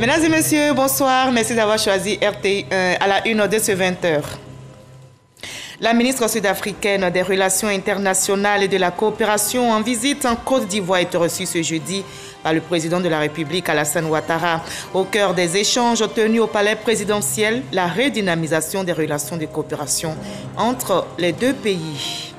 Mesdames et messieurs, bonsoir. Merci d'avoir choisi RTI1 à la une de ce 20h. La ministre sud-africaine des Relations internationales et de la coopération en visite en Côte d'Ivoire est reçue ce jeudi par le président de la République, Alassane Ouattara. Au cœur des échanges tenus au palais présidentiel, la redynamisation des relations de coopération entre les deux pays.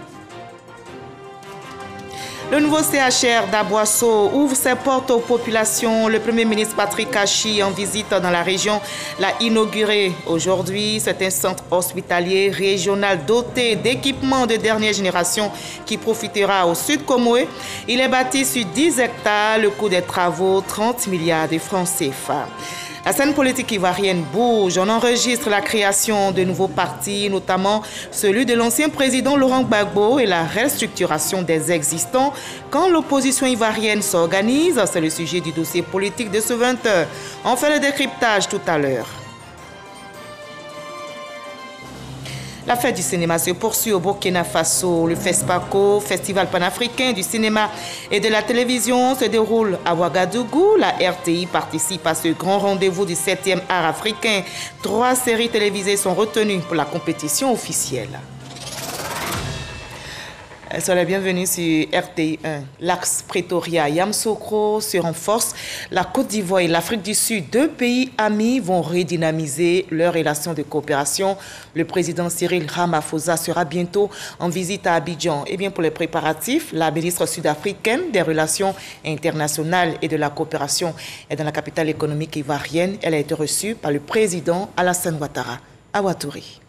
Le nouveau CHR d'Aboisseau ouvre ses portes aux populations. Le Premier ministre Patrick Kachi, en visite dans la région, l'a inauguré aujourd'hui. C'est un centre hospitalier régional doté d'équipements de dernière génération qui profitera au Sud Comoé. Il est bâti sur 10 hectares. Le coût des travaux, 30 milliards de francs CFA. La scène politique ivoirienne bouge. On enregistre la création de nouveaux partis, notamment celui de l'ancien président Laurent Gbagbo et la restructuration des existants. Quand l'opposition ivoirienne s'organise, c'est le sujet du dossier politique de ce 20h. On fait le décryptage tout à l'heure. La fête du cinéma se poursuit au Burkina Faso. Le FESPACO, Festival panafricain du cinéma et de la télévision, se déroule à Ouagadougou. La RTI participe à ce grand rendez-vous du 7e art africain. 3 séries télévisées sont retenues pour la compétition officielle. Soyez les bienvenus sur RTI1. L'axe Pretoria-Yamoussoukro se renforce. La Côte d'Ivoire et l'Afrique du Sud, 2 pays amis, vont redynamiser leurs relations de coopération. Le président Cyril Ramaphosa sera bientôt en visite à Abidjan. Et bien pour les préparatifs, la ministre sud-africaine des Relations internationales et de la coopération est dans la capitale économique ivoirienne. Elle a été reçue par le président Alassane Ouattara à Ouattouri.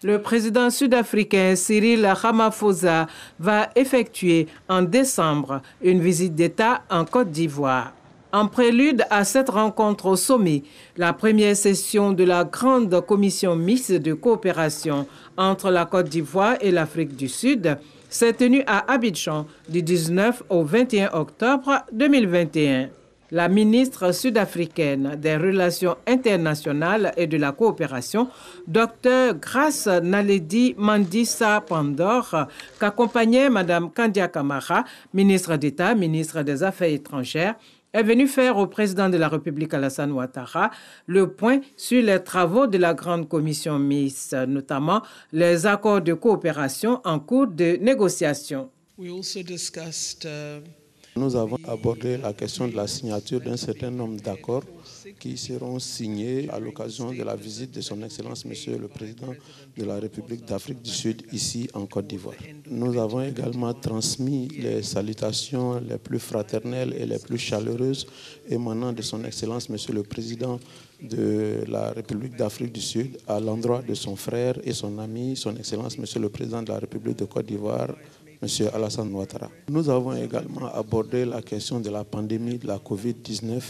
Le président sud-africain Cyril Ramaphosa va effectuer en décembre une visite d'État en Côte d'Ivoire. En prélude à cette rencontre au sommet, la première session de la grande commission mixte de coopération entre la Côte d'Ivoire et l'Afrique du Sud s'est tenue à Abidjan du 19 au 21 octobre 2021. La ministre sud-africaine des Relations internationales et de la coopération, Dr Grace Naledi Mandisa Pandor, qu'accompagnait Mme Kandia Camara, ministre d'État, ministre des Affaires étrangères, est venue faire au président de la République Alassane Ouattara le point sur les travaux de la grande commission mixte, notamment les accords de coopération en cours de négociation. Nous avons abordé la question de la signature d'un certain nombre d'accords qui seront signés à l'occasion de la visite de son Excellence, Monsieur le Président de la République d'Afrique du Sud, ici en Côte d'Ivoire. Nous avons également transmis les salutations les plus fraternelles et les plus chaleureuses émanant de son Excellence, Monsieur le Président de la République d'Afrique du Sud, à l'endroit de son frère et son ami, son Excellence, Monsieur le Président de la République de Côte d'Ivoire, M. Alassane Ouattara. Nous avons également abordé la question de la pandémie de la COVID-19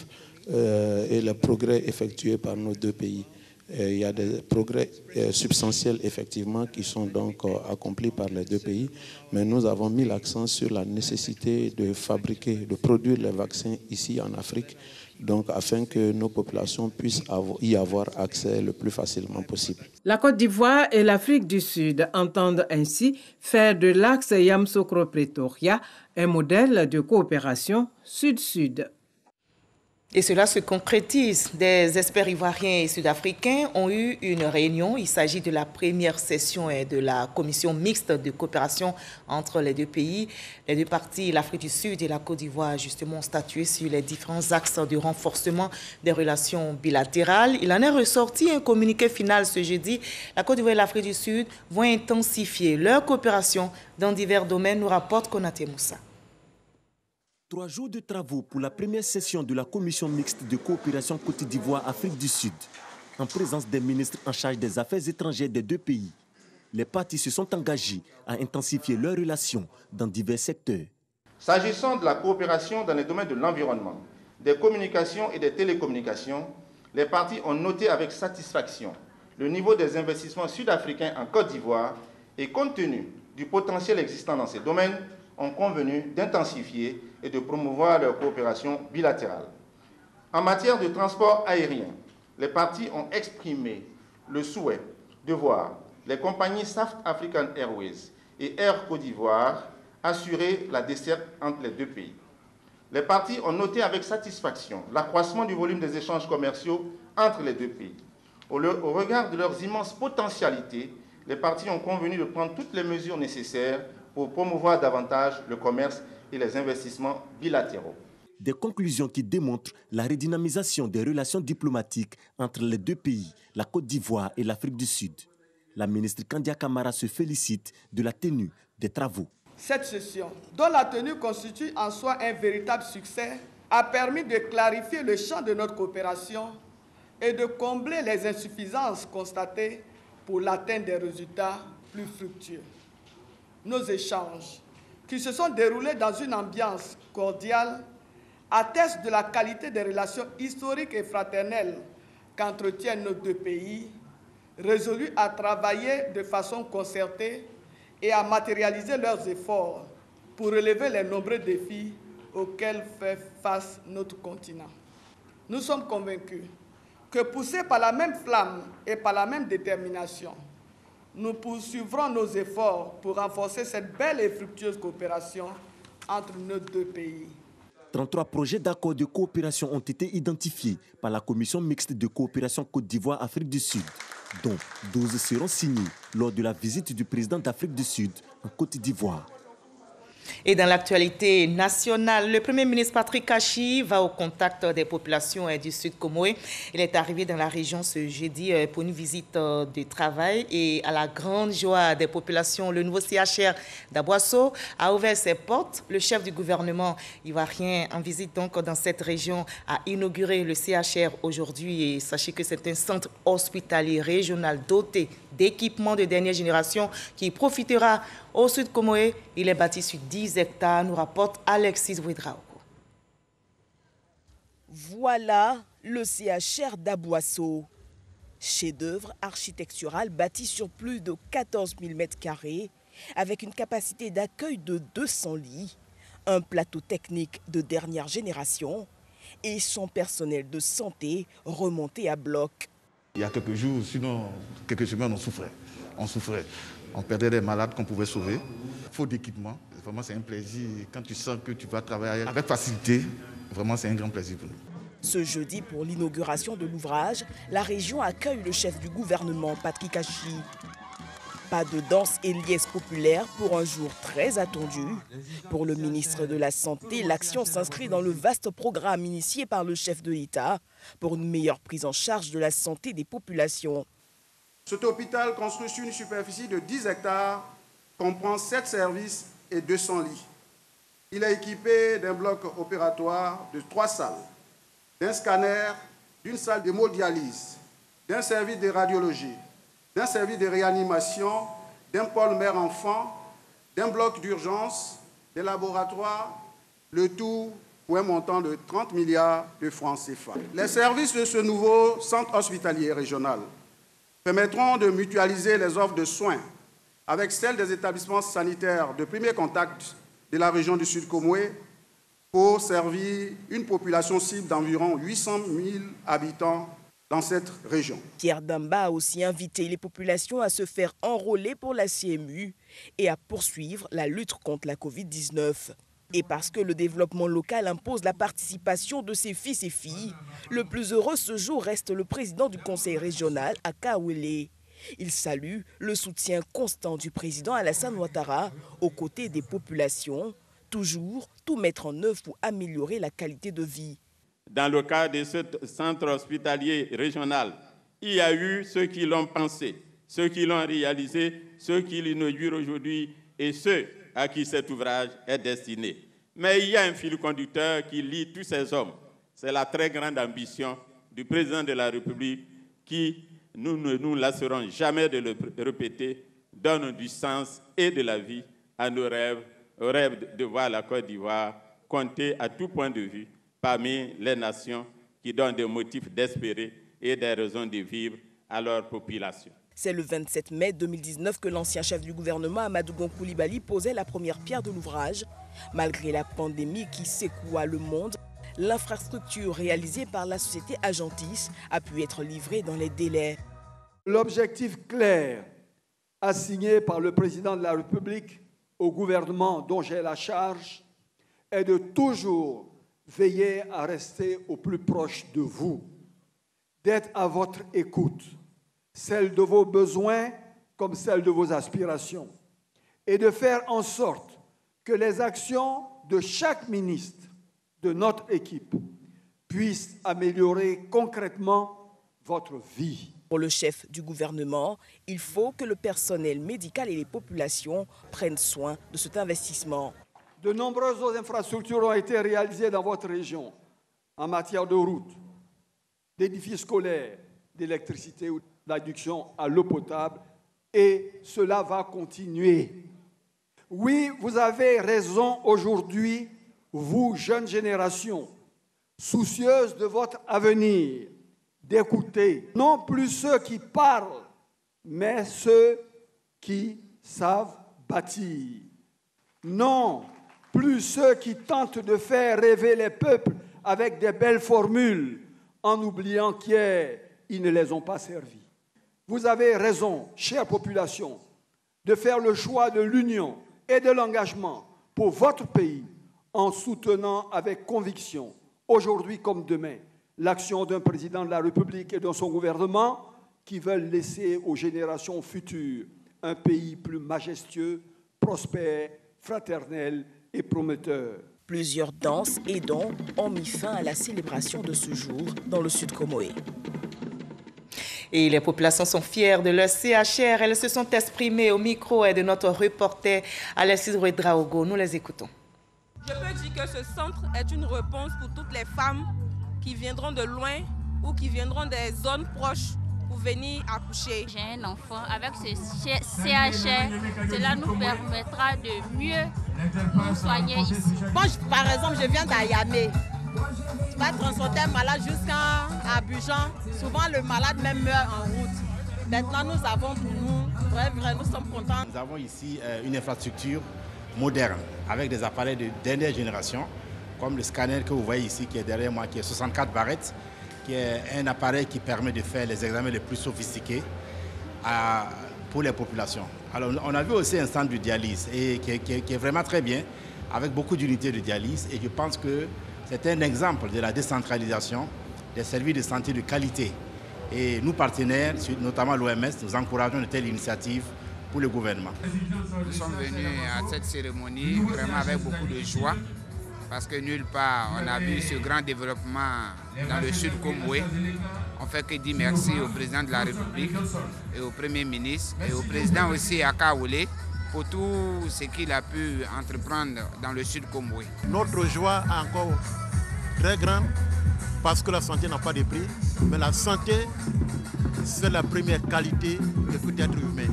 et les progrès effectués par nos 2 pays. Il y a des progrès substantiels, effectivement, qui sont donc accomplis par les 2 pays, mais nous avons mis l'accent sur la nécessité de fabriquer, de produire les vaccins ici en Afrique, donc afin que nos populations puissent y avoir accès le plus facilement possible. La Côte d'Ivoire et l'Afrique du Sud entendent ainsi faire de l'axe Yamoussoukro-Pretoria un modèle de coopération sud-sud. Et cela se concrétise. Des experts ivoiriens et sud-africains ont eu une réunion. Il s'agit de la première session de la commission mixte de coopération entre les 2 pays. Les 2 parties, l'Afrique du Sud et la Côte d'Ivoire, justement, ont statué sur les différents axes de renforcement des relations bilatérales. Il en est ressorti un communiqué final ce jeudi. La Côte d'Ivoire et l'Afrique du Sud vont intensifier leur coopération dans divers domaines, nous rapporte Konaté Moussa. 3 jours de travaux pour la première session de la commission mixte de coopération Côte d'Ivoire-Afrique du Sud, en présence des ministres en charge des affaires étrangères des 2 pays. Les parties se sont engagées à intensifier leurs relations dans divers secteurs. S'agissant de la coopération dans les domaines de l'environnement, des communications et des télécommunications, les parties ont noté avec satisfaction le niveau des investissements sud-africains en Côte d'Ivoire et compte tenu du potentiel existant dans ces domaines, ont convenu d'intensifier et de promouvoir leur coopération bilatérale. En matière de transport aérien, les parties ont exprimé le souhait de voir les compagnies South African Airways et Air Côte d'Ivoire assurer la desserte entre les 2 pays. Les parties ont noté avec satisfaction l'accroissement du volume des échanges commerciaux entre les deux pays. Au regard de leurs immenses potentialités, les parties ont convenu de prendre toutes les mesures nécessaires pour promouvoir davantage le commerce et les investissements bilatéraux. Des conclusions qui démontrent la redynamisation des relations diplomatiques entre les deux pays, la Côte d'Ivoire et l'Afrique du Sud. La ministre Kandia Camara se félicite de la tenue des travaux. Cette session, dont la tenue constitue en soi un véritable succès, a permis de clarifier le champ de notre coopération et de combler les insuffisances constatées pour l'atteinte des résultats plus fructueux. Nos échanges, qui se sont déroulés dans une ambiance cordiale, attestent de la qualité des relations historiques et fraternelles qu'entretiennent nos deux pays, résolus à travailler de façon concertée et à matérialiser leurs efforts pour relever les nombreux défis auxquels fait face notre continent. Nous sommes convaincus que, poussés par la même flamme et par la même détermination, nous poursuivrons nos efforts pour renforcer cette belle et fructueuse coopération entre nos deux pays. 33 projets d'accord de coopération ont été identifiés par la Commission mixte de coopération Côte d'Ivoire-Afrique du Sud, dont 12 seront signés lors de la visite du président d'Afrique du Sud en Côte d'Ivoire. Et dans l'actualité nationale, le Premier ministre Patrick Kachi va au contact des populations du Sud Comoé. Il est arrivé dans la région ce jeudi pour une visite de travail et à la grande joie des populations, le nouveau CHR d'Aboisseau a ouvert ses portes. Le chef du gouvernement ivoirien en visite donc dans cette région a inauguré le CHR aujourd'hui et sachez que c'est un centre hospitalier régional doté d'équipements de dernière génération qui profitera au Sud Comoé. Il est bâti sur 10 hectares, nous rapporte Alexis Ouedraogo. Voilà le CHR d'Aboisseau. Chef-d'œuvre architectural bâti sur plus de 14 000 m², avec une capacité d'accueil de 200 lits, un plateau technique de dernière génération et son personnel de santé remonté à bloc. Il y a quelques jours, sinon quelques semaines, on souffrait. On perdait des malades qu'on pouvait sauver. Faute d'équipement, vraiment c'est un plaisir. Quand tu sens que tu vas travailler avec facilité, vraiment c'est un grand plaisir pour nous. Ce jeudi, pour l'inauguration de l'ouvrage, la région accueille le chef du gouvernement, Patrick Kachi. Pas de danse et liesse populaire pour un jour très attendu. Pour le ministre de la Santé, l'action s'inscrit dans le vaste programme initié par le chef de l'État pour une meilleure prise en charge de la santé des populations. Cet hôpital, construit sur une superficie de 10 hectares, comprend 7 services et 200 lits. Il est équipé d'un bloc opératoire de 3 salles, d'un scanner, d'une salle d'hémodialyse, d'un service de radiologie, d'un service de réanimation, d'un pôle mère-enfant, d'un bloc d'urgence, des laboratoires, le tout pour un montant de 30 milliards de francs CFA. Les services de ce nouveau centre hospitalier régional permettront de mutualiser les offres de soins avec celles des établissements sanitaires de premier contact de la région du Sud Comoé pour servir une population cible d'environ 800 000 habitants dans cette région. Pierre Damba a aussi invité les populations à se faire enrôler pour la CMU et à poursuivre la lutte contre la Covid-19. Et parce que le développement local impose la participation de ses fils et filles, le plus heureux ce jour reste le président du conseil régional, Aka Wele. Il salue le soutien constant du président Alassane Ouattara aux côtés des populations, toujours tout mettre en œuvre pour améliorer la qualité de vie. Dans le cas de ce centre hospitalier régional, il y a eu ceux qui l'ont pensé, ceux qui l'ont réalisé, ceux qui l'inaugurent aujourd'hui et ceux à qui cet ouvrage est destiné. Mais il y a un fil conducteur qui lie tous ces hommes. C'est la très grande ambition du président de la République qui, nous ne nous lasserons jamais de le répéter, donne du sens et de la vie à nos rêves, au rêve de voir la Côte d'Ivoire compter à tout point de vue parmi les nations qui donnent des motifs d'espérer et des raisons de vivre à leur population. C'est le 27 mai 2019 que l'ancien chef du gouvernement, Amadou Gon Coulibaly, posait la première pierre de l'ouvrage. Malgré la pandémie qui secoua le monde, l'infrastructure réalisée par la société Agentis a pu être livrée dans les délais. L'objectif clair assigné par le président de la République au gouvernement dont j'ai la charge est de toujours veillez à rester au plus proche de vous, d'être à votre écoute, celle de vos besoins comme celle de vos aspirations, et de faire en sorte que les actions de chaque ministre de notre équipe puissent améliorer concrètement votre vie. Pour le chef du gouvernement, il faut que le personnel médical et les populations prennent soin de cet investissement. De nombreuses autres infrastructures ont été réalisées dans votre région en matière de routes, d'édifices scolaires, d'électricité ou d'adduction à l'eau potable, et cela va continuer. Oui, vous avez raison aujourd'hui, vous, jeunes générations, soucieuses de votre avenir, d'écouter non plus ceux qui parlent, mais ceux qui savent bâtir. Non plus ceux qui tentent de faire rêver les peuples avec des belles formules, en oubliant qu'hier, ils ne les ont pas servis. Vous avez raison, chère population, de faire le choix de l'union et de l'engagement pour votre pays en soutenant avec conviction, aujourd'hui comme demain, l'action d'un président de la République et de son gouvernement qui veulent laisser aux générations futures un pays plus majestueux, prospère, fraternel et prometteur. Plusieurs danses et dons ont mis fin à la célébration de ce jour dans le Sud Comoé. Et les populations sont fières de leur CHR. Elles se sont exprimées au micro de notre reporter Alexis Ouedraogo. Nous les écoutons. Je peux dire que ce centre est une réponse pour toutes les femmes qui viendront de loin ou qui viendront des zones proches pour venir accoucher. J'ai un enfant, avec ce CHR, cela nous permettra de mieux nous soigner ici. Bon, par exemple, je viens d'Ayamé. Tu vas transporter un malade jusqu'à Abidjan. Souvent, le malade même meurt en route. Maintenant, nous avons pour nous, bref, nous sommes contents. Nous avons ici une infrastructure moderne avec des appareils de dernière génération, comme le scanner que vous voyez ici qui est derrière moi, qui est 64 barrettes, qui est un appareil qui permet de faire les examens les plus sophistiqués pour les populations. Alors, on a vu aussi un centre de dialyse et qui est vraiment très bien, avec beaucoup d'unités de dialyse, et je pense que c'est un exemple de la décentralisation des services de santé de qualité. Et nous, partenaires, notamment l'OMS, nous encourageons de telles initiatives pour le gouvernement. Nous sommes venus à cette cérémonie vraiment avec beaucoup de joie, parce que nulle part on a vu ce grand développement dans le Sud Comoé. On fait que dire merci au président de la République et au Premier ministre et au président aussi Akaoulé pour tout ce qu'il a pu entreprendre dans le Sud Comoé. Notre joie est encore très grande parce que la santé n'a pas de prix, mais la santé, c'est la première qualité de tout être humain.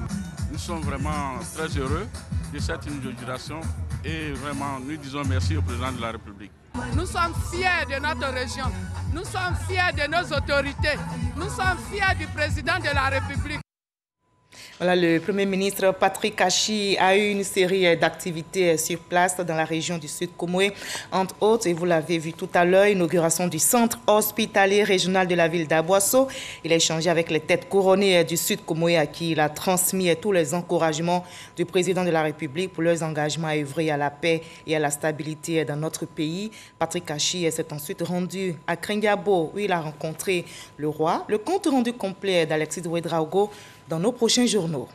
Nous sommes vraiment très heureux de cette inauguration et vraiment nous disons merci au président de la République. Nous sommes fiers de notre région, nous sommes fiers de nos autorités, nous sommes fiers du président de la République. Voilà, le Premier ministre Patrick Kachi a eu une série d'activités sur place dans la région du Sud Comoé. Entre autres, et vous l'avez vu tout à l'heure, l'inauguration du centre hospitalier régional de la ville d'Aboisseau. Il a échangé avec les têtes couronnées du Sud Comoé à qui il a transmis tous les encouragements du président de la République pour leurs engagements à œuvrer à la paix et à la stabilité dans notre pays. Patrick Kachi s'est ensuite rendu à Kringabo où il a rencontré le roi. Le compte rendu complet d'Alexis Ouedraogo dans nos prochains journaux.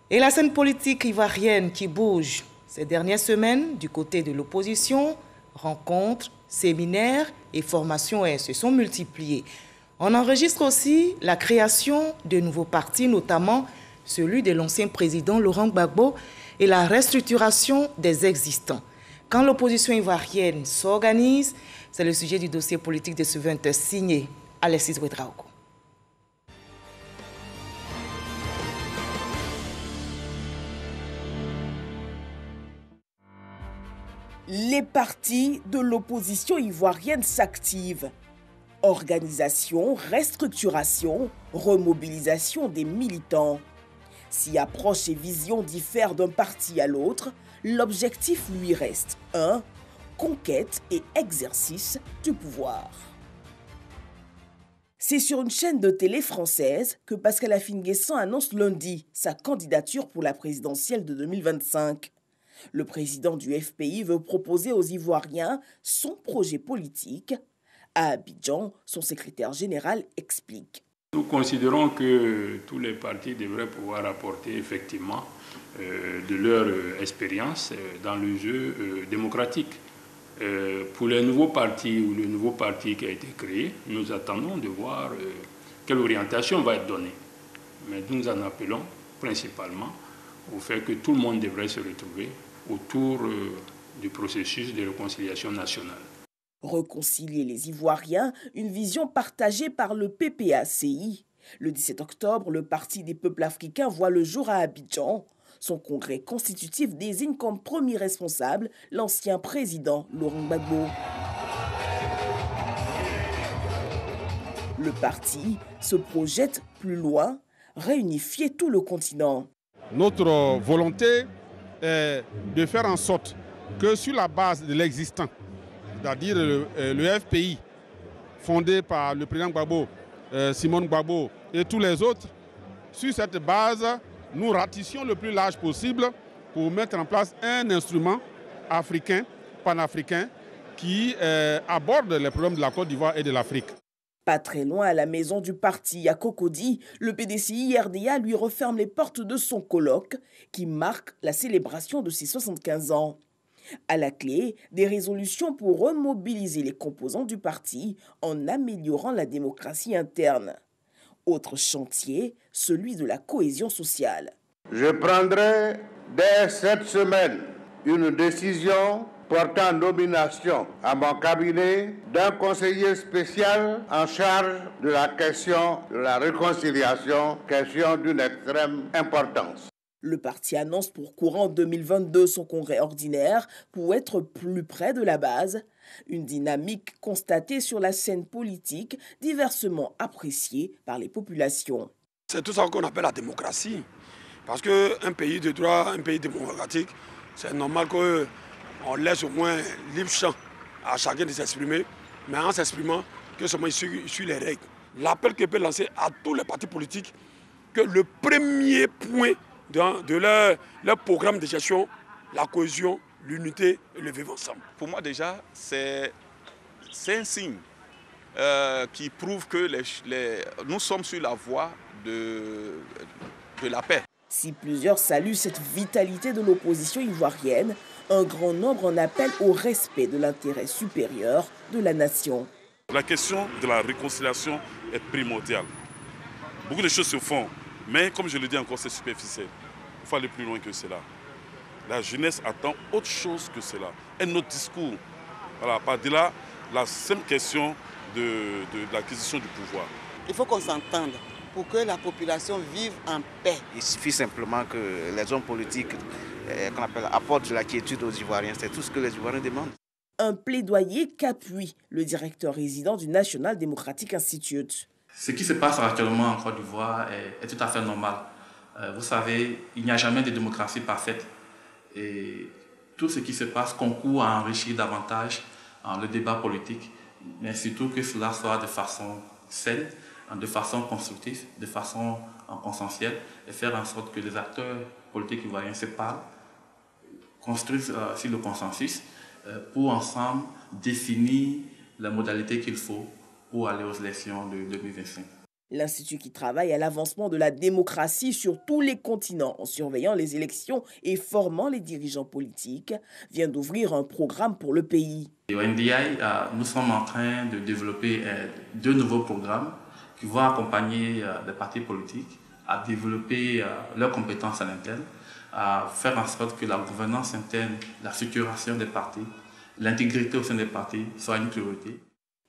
Et la scène politique ivoirienne qui bouge ces dernières semaines du côté de l'opposition, rencontres, séminaires et formations se sont multipliées. On enregistre aussi la création de nouveaux partis, notamment celui de l'ancien président Laurent Gbagbo et la restructuration des existants. Quand l'opposition ivoirienne s'organise, c'est le sujet du dossier politique de ce 20 signé Alexis Ouedraogo. Les partis de l'opposition ivoirienne s'activent. Organisation, restructuration, remobilisation des militants. Si approche et vision diffèrent d'un parti à l'autre, l'objectif lui reste 1. Conquête et exercice du pouvoir. C'est sur une chaîne de télé française que Pascal Affinguessan annonce lundi sa candidature pour la présidentielle de 2025. Le président du FPI veut proposer aux Ivoiriens son projet politique. À Abidjan, son secrétaire général explique. Nous considérons que tous les partis devraient pouvoir apporter effectivement de leur expérience dans le jeu démocratique. Pour les nouveaux partis ou le nouveau parti qui a été créé, nous attendons de voir quelle orientation va être donnée. Mais nous en appelons principalement au fait que tout le monde devrait se retrouver autour du processus de réconciliation nationale. Réconcilier les Ivoiriens, une vision partagée par le PPACI. Le 17 octobre, le Parti des peuples africains voit le jour à Abidjan. Son congrès constitutif désigne comme premier responsable l'ancien président Laurent Gbagbo. Le parti se projette plus loin, réunifier tout le continent. Notre volonté est de faire en sorte que sur la base de l'existant, c'est-à-dire le FPI, fondé par le président Gbagbo, Simon Gbagbo et tous les autres, sur cette base, nous ratissions le plus large possible pour mettre en place un instrument africain, panafricain, qui aborde les problèmes de la Côte d'Ivoire et de l'Afrique. Pas très loin, à la maison du parti à Cocody, le PDCI-RDA lui referme les portes de son colloque qui marque la célébration de ses 75 ans. À la clé, des résolutions pour remobiliser les composants du parti en améliorant la démocratie interne. Autre chantier, celui de la cohésion sociale. Je prendrai dès cette semaine une décision portant nomination à mon cabinet d'un conseiller spécial en charge de la question de la réconciliation, question d'une extrême importance. Le parti annonce pour courant 2022 son congrès ordinaire pour être plus près de la base. Une dynamique constatée sur la scène politique, diversement appréciée par les populations. C'est tout ça qu'on appelle la démocratie. Parce qu'un pays de droit, un pays démocratique, c'est normal qu'on laisse au moins libre champ à chacun de s'exprimer, mais en s'exprimant, que seulement il suit les règles. L'appel que peut lancer à tous les partis politiques, que le premier point de leur programme de gestion, la cohésion, l'unité et le vivre ensemble. Pour moi déjà, c'est un signe qui prouve que nous sommes sur la voie de la paix. Si plusieurs saluent cette vitalité de l'opposition ivoirienne, un grand nombre en appelle au respect de l'intérêt supérieur de la nation. La question de la réconciliation est primordiale. Beaucoup de choses se font, mais comme je le dis encore, c'est superficiel. Il faut aller plus loin que cela. La jeunesse attend autre chose que cela. Un autre discours. Voilà, par-delà la simple question de l'acquisition du pouvoir. Il faut qu'on s'entende pour que la population vive en paix. Il suffit simplement que les hommes politiques qu'on appelle, apportent de la quiétude aux Ivoiriens. C'est tout ce que les Ivoiriens demandent. Un plaidoyer qu'appuie le directeur résident du National Democratic Institute. Ce qui se passe actuellement en Côte d'Ivoire est tout à fait normal. Vous savez, il n'y a jamais de démocratie parfaite. Et tout ce qui se passe concourt à enrichir davantage le débat politique, mais surtout que cela soit de façon saine, de façon constructive, de façon consensuelle, et faire en sorte que les acteurs politiques ivoiriens se parlent, construisent sur le consensus, pour ensemble définir la modalité qu'il faut pour aller aux élections de 2025. L'Institut qui travaille à l'avancement de la démocratie sur tous les continents en surveillant les élections et formant les dirigeants politiques vient d'ouvrir un programme pour le pays. Au NDI, nous sommes en train de développer 2 nouveaux programmes qui vont accompagner les partis politiques à développer leurs compétences à l'interne, à faire en sorte que la gouvernance interne, la structuration des partis, l'intégrité au sein des partis soit une priorité.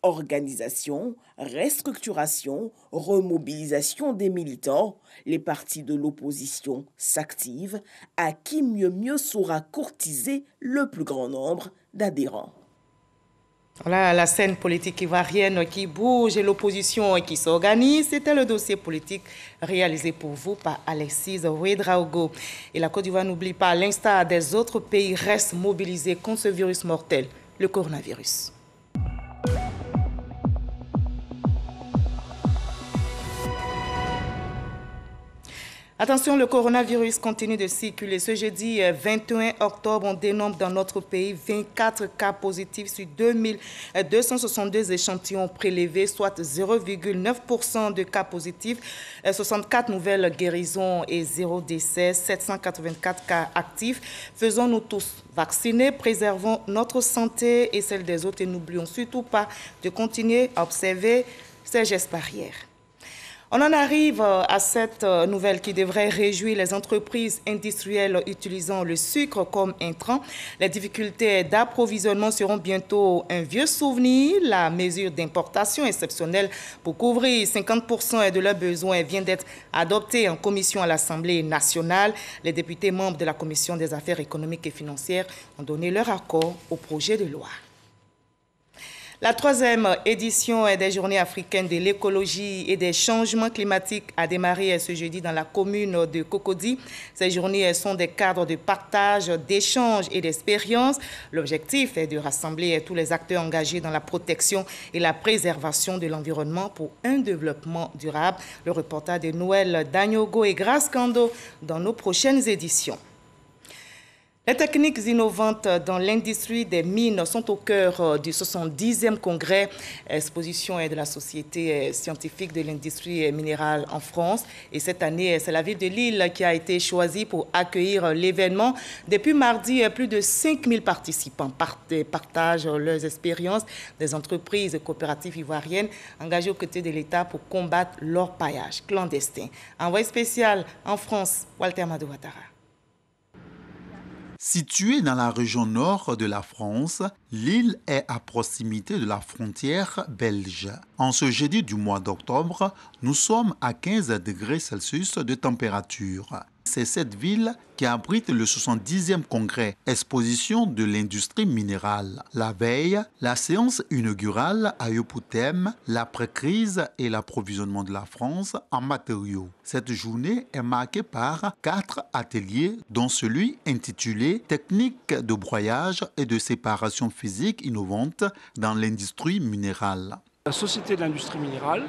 Organisation, restructuration, remobilisation des militants, les partis de l'opposition s'activent. À qui mieux saura courtiser le plus grand nombre d'adhérents. Voilà la scène politique ivoirienne qui bouge et l'opposition qui s'organise. C'était le dossier politique réalisé pour vous par Alexis Ouedraogo. Et la Côte d'Ivoire n'oublie pas, à l'instar des autres pays, reste mobilisée contre ce virus mortel, le coronavirus. Attention, le coronavirus continue de circuler. Ce jeudi 21 octobre, on dénombre dans notre pays 24 cas positifs sur 2262 échantillons prélevés, soit 0,9% de cas positifs, 64 nouvelles guérisons et 0 décès, 784 cas actifs. Faisons-nous tous vacciner, préservons notre santé et celle des autres et n'oublions surtout pas de continuer à observer ces gestes barrières. On en arrive à cette nouvelle qui devrait réjouir les entreprises industrielles utilisant le sucre comme intrant. Les difficultés d'approvisionnement seront bientôt un vieux souvenir. La mesure d'importation exceptionnelle pour couvrir 50% de leurs besoins vient d'être adoptée en commission à l'Assemblée nationale. Les députés membres de la Commission des affaires économiques et financières ont donné leur accord au projet de loi. La 3e édition des Journées africaines de l'écologie et des changements climatiques a démarré ce jeudi dans la commune de Cocody. Ces journées sont des cadres de partage, d'échange et d'expérience. L'objectif est de rassembler tous les acteurs engagés dans la protection et la préservation de l'environnement pour un développement durable. Le reportage de Noël Danyogo et Grace Kando dans nos prochaines éditions. Les techniques innovantes dans l'industrie des mines sont au cœur du 70e congrès exposition de la Société scientifique de l'industrie minérale en France. Et cette année, c'est la ville de Lille qui a été choisie pour accueillir l'événement. Depuis mardi, plus de 5000 participants partagent leurs expériences des entreprises coopératives ivoiriennes engagées aux côtés de l'État pour combattre l'orpaillage clandestin. Envoyé spécial en France, Walter Madouatara. Située dans la région nord de la France, l'île est à proximité de la frontière belge. En ce jeudi du mois d'octobre, nous sommes à 15 degrés Celsius de température. C'est cette ville qui abrite le 70e congrès exposition de l'industrie minérale. La veille, la séance inaugurale a eu pour thème l'après-crise et l'approvisionnement de la France en matériaux. Cette journée est marquée par 4 ateliers, dont celui intitulé « Techniques de broyage et de séparation physique innovantes dans l'industrie minérale ». La Société de l'industrie minérale,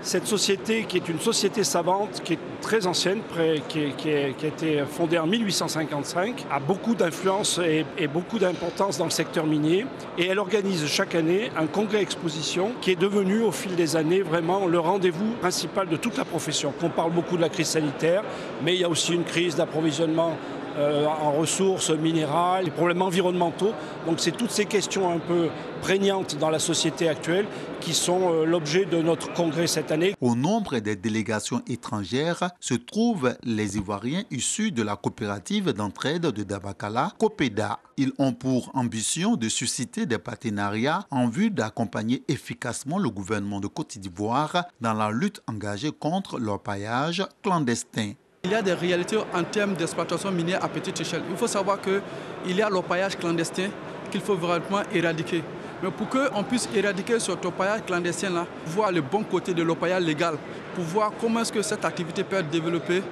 cette société qui est une société savante, qui est très ancienne, qui a été fondée en 1855, a beaucoup d'influence et beaucoup d'importance dans le secteur minier. Et elle organise chaque année un congrès-exposition qui est devenu au fil des années vraiment le rendez-vous principal de toute la profession. On parle beaucoup de la crise sanitaire, mais il y a aussi une crise d'approvisionnement en ressources minérales, les problèmes environnementaux. Donc c'est toutes ces questions un peu prégnantes dans la société actuelle qui sont l'objet de notre congrès cette année. Au nombre des délégations étrangères se trouvent les Ivoiriens issus de la coopérative d'entraide de Dabakala, Copeda. Ils ont pour ambition de susciter des partenariats en vue d'accompagner efficacement le gouvernement de Côte d'Ivoire dans la lutte engagée contre l'orpaillage clandestin. Il y a des réalités en termes d'exploitation minière à petite échelle. Il faut savoir qu'il y a l'orpaillage clandestin qu'il faut vraiment éradiquer. Mais pour qu'on puisse éradiquer cet orpaillage clandestin-là, voir le bon côté de l'orpaillage légal, pour voir comment est-ce que cette activité peut être développée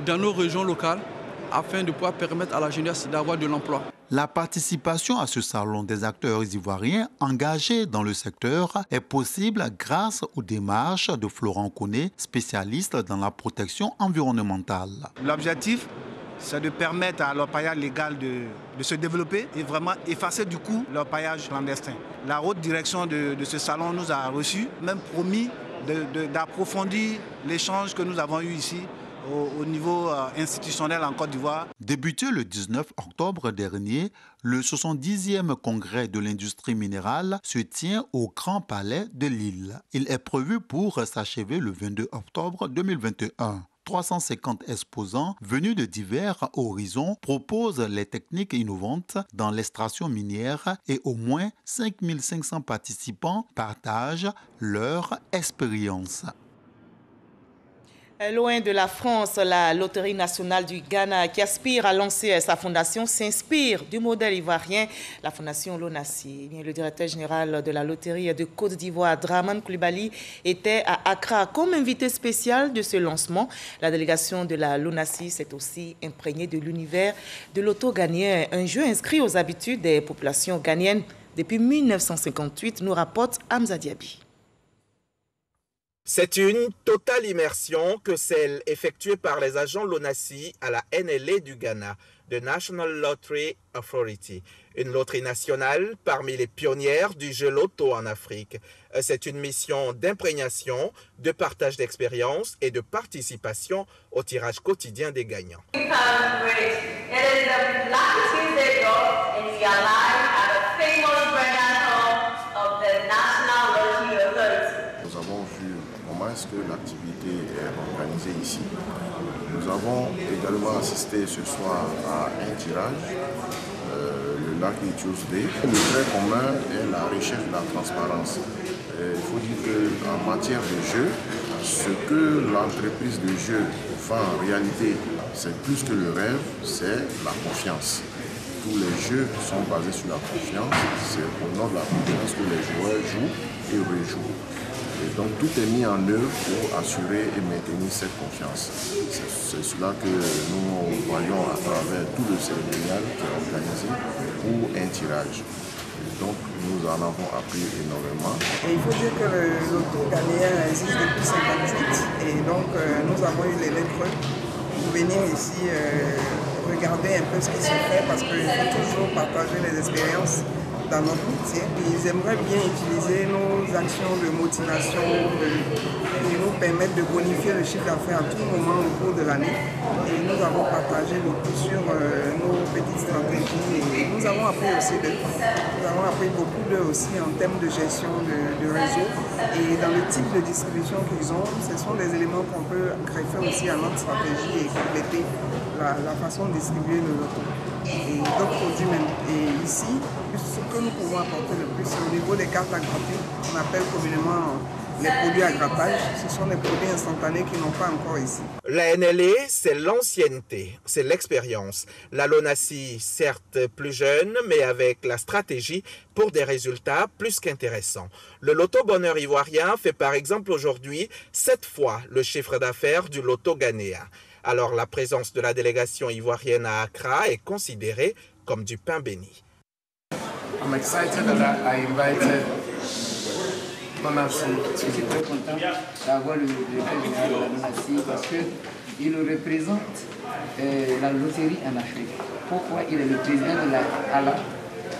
dans nos régions locales afin de pouvoir permettre à la jeunesse d'avoir de l'emploi. La participation à ce salon des acteurs ivoiriens engagés dans le secteur est possible grâce aux démarches de Florent Koné, spécialiste dans la protection environnementale. L'objectif, c'est de permettre à l'orpaillage légal de se développer et vraiment effacer du coup l'orpaillage clandestin. La haute direction de ce salon nous a reçus, même promis d'approfondir l'échange que nous avons eu ici au niveau institutionnel en Côte d'Ivoire. Débuté le 19 octobre dernier, le 70e congrès de l'industrie minérale se tient au Grand Palais de Lille. Il est prévu pour s'achever le 22 octobre 2021. 350 exposants venus de divers horizons proposent les techniques innovantes dans l'extraction minière et au moins 5500 participants partagent leur expérience. Loin de la France, la Loterie nationale du Ghana, qui aspire à lancer sa fondation, s'inspire du modèle ivoirien, la fondation Lonassi. Le directeur général de la Loterie de Côte d'Ivoire, Draman Koulibaly, était à Accra comme invité spécial de ce lancement. La délégation de la Lonassi s'est aussi imprégnée de l'univers de l'auto ghanéen, un jeu inscrit aux habitudes des populations ghanéennes depuis 1958, nous rapporte Hamza Diaby. C'est une totale immersion que celle effectuée par les agents LONASE à la NLA du Ghana, The National Lottery Authority, une loterie nationale parmi les pionnières du jeu loto en Afrique. C'est une mission d'imprégnation, de partage d'expérience et de participation au tirage quotidien des gagnants. Nous avons vu comment est-ce que l'activité est organisée ici. Nous avons également assisté ce soir à un tirage, le Lucky Tuesday. Le trait commun est la recherche de la transparence. Il faut dire qu'en matière de jeu, ce que l'entreprise de jeu fait en réalité, c'est plus que le rêve, c'est la confiance. Tous les jeux sont basés sur la confiance, c'est au nom de la confiance que les joueurs jouent et rejouent. Et donc tout est mis en œuvre pour assurer et maintenir cette confiance. C'est cela que nous voyons à travers tout le cérémonial qui est organisé pour un tirage. Et donc nous en avons appris énormément. Et il faut dire que le loto ghanéen existe depuis 1958 et donc nous avons eu les lettres pour venir ici regarder un peu ce qui se fait parce qu'il faut toujours partager les expériences dans notre métier. Ils aimeraient bien utiliser nos actions de motivation qui nous permettent de bonifier le chiffre d'affaires à tout moment au cours de l'année. Et nous avons partagé beaucoup sur nos petites stratégies et nous avons appris aussi d'eux. Nous avons appris beaucoup d'eux aussi en termes de gestion de réseau et dans le type de distribution qu'ils ont, ce sont des éléments qu'on peut greffer aussi à notre stratégie et compléter la façon de distribuer le loto. Et d'autres produits même. Et ici, ce que nous pouvons apporter le plus, c'est au niveau des cartes à gratter, on appelle communément les produits à grattage. Ce sont des produits instantanés qui n'ont pas encore ici. La NLA, c'est l'ancienneté, c'est l'expérience. La LONASE, certes plus jeune, mais avec la stratégie pour des résultats plus qu'intéressants. Le loto bonheur ivoirien fait par exemple aujourd'hui 7 fois le chiffre d'affaires du loto ghanéen. Alors la présence de la délégation ivoirienne à Accra est considérée comme du pain béni. I'm excited that I invited LONASE. Je suis très content d'avoir le directeur général de la LONASE parce qu'il représente la loterie en Afrique. Pourquoi? Il est le président de la ALA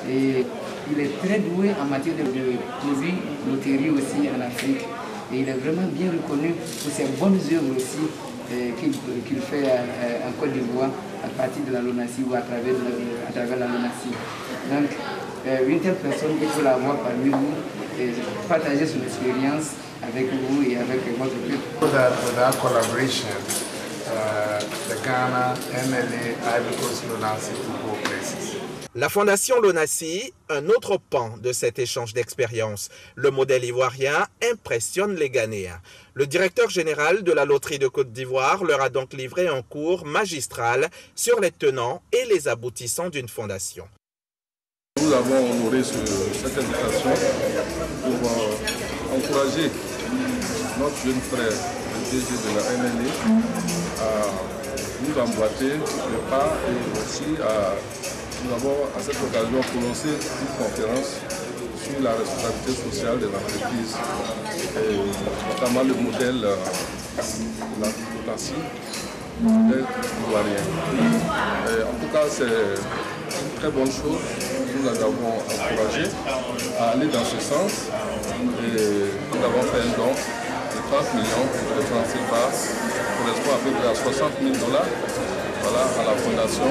et il est très doué en matière de produits loterie aussi en Afrique. Et il est vraiment bien reconnu pour ses bonnes œuvres aussi qu'il fait en Côte d'Ivoire à partir de la LONASE ou à travers la LONASE. Donc, une telle personne, il faut l'avoir parmi vous et partager son expérience avec vous et avec votre peuple. With that collaboration, the Ghana, NLA, Ivory Coast, LONASE will go places. La Fondation LONASE, un autre pan de cet échange d'expériences. Le modèle ivoirien impressionne les Ghanéens. Le directeur général de la loterie de Côte d'Ivoire leur a donc livré un cours magistral sur les tenants et les aboutissants d'une fondation. Nous avons honoré cette invitation pour encourager notre jeune frère, le DG de la NLA, à nous emboîter le pas et aussi nous avons à cette occasion prononcé une conférence sur la responsabilité sociale des entreprises, et notamment le modèle de la LONASE, le modèle ivoirien. En tout cas, c'est une très bonne chose. Nous les avons encouragés à aller dans ce sens et nous avons fait un don de 30 millions de francs CFA correspond à peu près à 60 000 $. Voilà, à la fondation.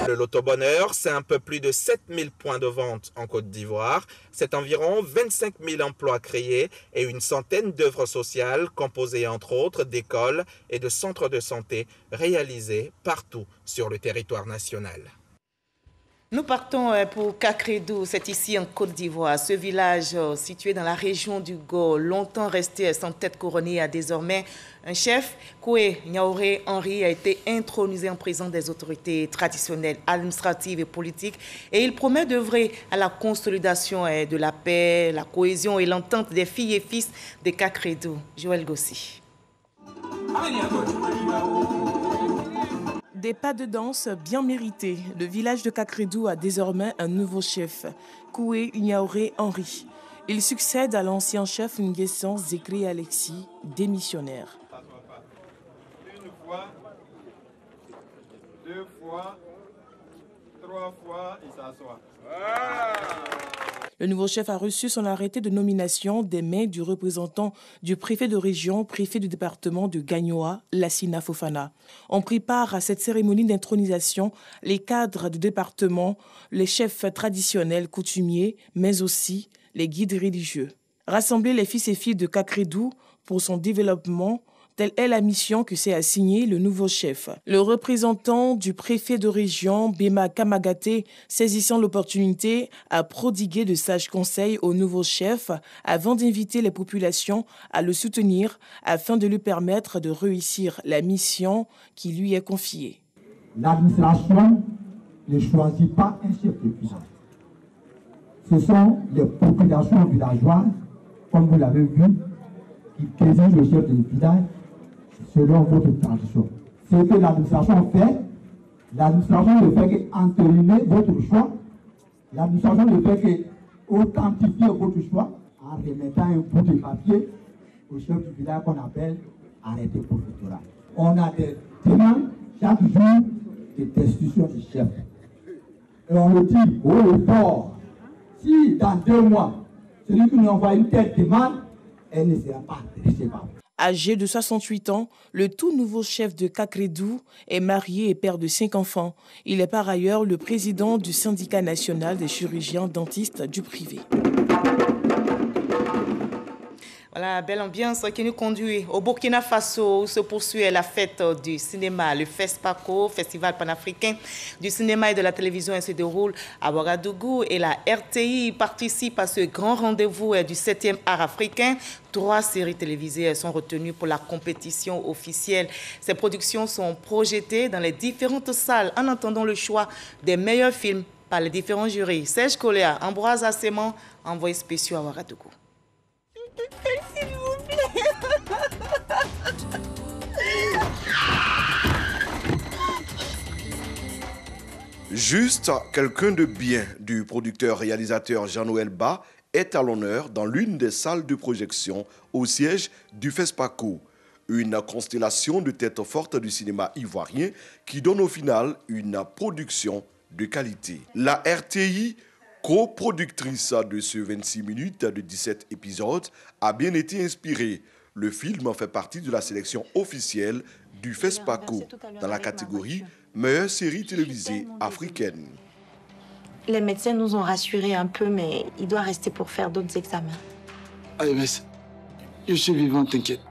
Le loto bonheur, c'est un peu plus de 7000 points de vente en Côte d'Ivoire. C'est environ 25 000 emplois créés et une centaine d'œuvres sociales composées entre autres d'écoles et de centres de santé réalisées partout sur le territoire national. Nous partons pour Kakredou, c'est ici en Côte d'Ivoire. Ce village situé dans la région du Go, longtemps resté sans tête couronnée, a désormais un chef. Koué Niaouré Henry a été intronisé en présence des autorités traditionnelles, administratives et politiques. Et il promet d'œuvrer à la consolidation de la paix, la cohésion et l'entente des filles et fils de Kakredou. Joël Gossi. Des pas de danse bien mérités. Le village de Kakredou a désormais un nouveau chef, Koué Niaouré Henry. Il succède à l'ancien chef Nguessan Zékré Alexis, démissionnaire. Une fois, deux fois, trois fois, il s'assoit. Le nouveau chef a reçu son arrêté de nomination des mains du représentant du préfet de région, préfet du département de Gagnoa, Lassina Fofana. On prit part à cette cérémonie d'intronisation les cadres du département, les chefs traditionnels coutumiers, mais aussi les guides religieux. Rassembler les fils et filles de Kakredou pour son développement, telle est la mission que s'est assignée le nouveau chef. Le représentant du préfet de région, Bema Kamagaté, saisissant l'opportunité, a prodigué de sages conseils au nouveau chef avant d'inviter les populations à le soutenir afin de lui permettre de réussir la mission qui lui est confiée. L'administration ne choisit pas un chef de village. Ce sont les populations villageoises, comme vous l'avez vu, qui désignent le chef de village selon votre tradition. Ce que l'administration l'administration ne fait qu'entériner votre choix, l'administration ne fait qu'authentifier votre choix en remettant un bout de papier au chef du village qu'on appelle arrêté préfectoral. On a des demandes chaque jour de destitution du chef. Et on le dit haut et fort, si dans 2 mois, celui qui nous envoie une telle demande, elle ne sera pas recevable. Âgé de 68 ans, le tout nouveau chef de Kakredou est marié et père de 5 enfants. Il est par ailleurs le président du syndicat national des chirurgiens dentistes du privé. Voilà, belle ambiance qui nous conduit au Burkina Faso où se poursuit la fête du cinéma. Le FESPACO, Festival panafricain du cinéma et de la télévision, se déroule à Ouagadougou et la RTI participe à ce grand rendez-vous du 7e art africain. 3 séries télévisées sont retenues pour la compétition officielle. Ces productions sont projetées dans les différentes salles en attendant le choix des meilleurs films par les différents jurys. Serge Koléa, Ambroise Asséman, envoyé spécial à Ouagadougou. S'il vous plaît. Juste quelqu'un de bien du producteur-réalisateur Jean-Noël Bas est à l'honneur dans l'une des salles de projection au siège du FESPACO. Une constellation de têtes fortes du cinéma ivoirien qui donne au final une production de qualité. La RTI, coproductrice de ce 26 minutes de 17 épisodes, a bien été inspirée. Le film fait partie de la sélection officielle du FESPACO dans la catégorie meilleure série télévisée africaine. Les médecins nous ont rassurés un peu, mais il doit rester pour faire d'autres examens. AMS, je suis vivant, t'inquiète.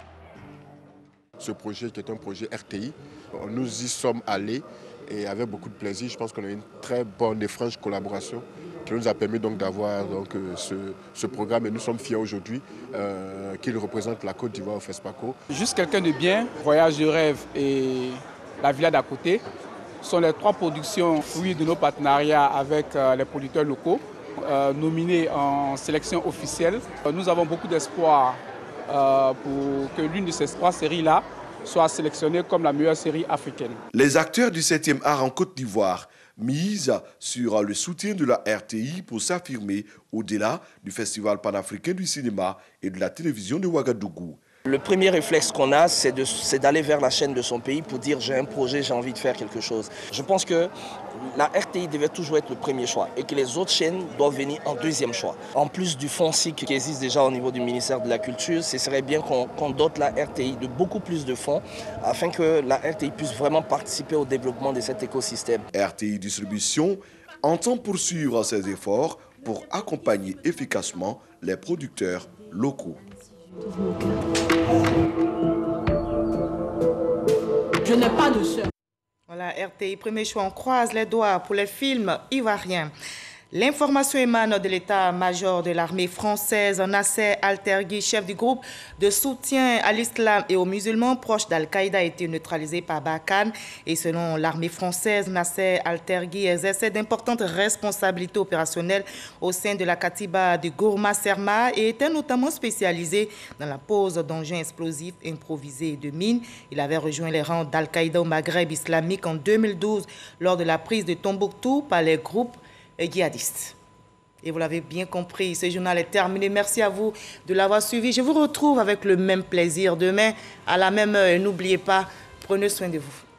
Ce projet qui est un projet RTI, nous y sommes allés et avec beaucoup de plaisir. Je pense qu'on a une très bonne et franche collaboration qui nous a permis donc d'avoir ce programme et nous sommes fiers aujourd'hui qu'il représente la Côte d'Ivoire au FESPACO. Juste quelqu'un de bien, Voyage de rêve et La Villa d'à côté sont les 3 productions fruits de nos partenariats avec les producteurs locaux nominés en sélection officielle. Nous avons beaucoup d'espoir pour que l'une de ces 3 séries-là soit sélectionnée comme la meilleure série africaine. Les acteurs du 7e art en Côte d'Ivoire misent sur le soutien de la RTI pour s'affirmer au-delà du Festival panafricain du cinéma et de la télévision de Ouagadougou. Le premier réflexe qu'on a, c'est d'aller vers la chaîne de son pays pour dire j'ai un projet, j'ai envie de faire quelque chose. Je pense que la RTI devait toujours être le premier choix et que les autres chaînes doivent venir en deuxième choix. En plus du fonds SIC qui existe déjà au niveau du ministère de la Culture, ce serait bien qu'on dote la RTI de beaucoup plus de fonds afin que la RTI puisse vraiment participer au développement de cet écosystème. RTI Distribution entend poursuivre ses efforts pour accompagner efficacement les producteurs locaux. Je n'ai pas de sœur. Voilà, RTI, premier choix, on croise les doigts pour les films ivoiriens. L'information émane de l'état-major de l'armée française, Nasser Al-Terghi, chef du groupe de soutien à l'islam et aux musulmans proches d'Al-Qaïda, a été neutralisé par Barkhane. Et selon l'armée française, Nasser Al-Terghi exerçait d'importantes responsabilités opérationnelles au sein de la Katiba de Gourma-Serma et était notamment spécialisé dans la pose d'engins explosifs improvisés et de mines. Il avait rejoint les rangs d'Al-Qaïda au Maghreb islamique en 2012 lors de la prise de Tombouctou par les groupes djihadistes. Et vous l'avez bien compris, ce journal est terminé. Merci à vous de l'avoir suivi. Je vous retrouve avec le même plaisir demain à la même heure. N'oubliez pas, prenez soin de vous.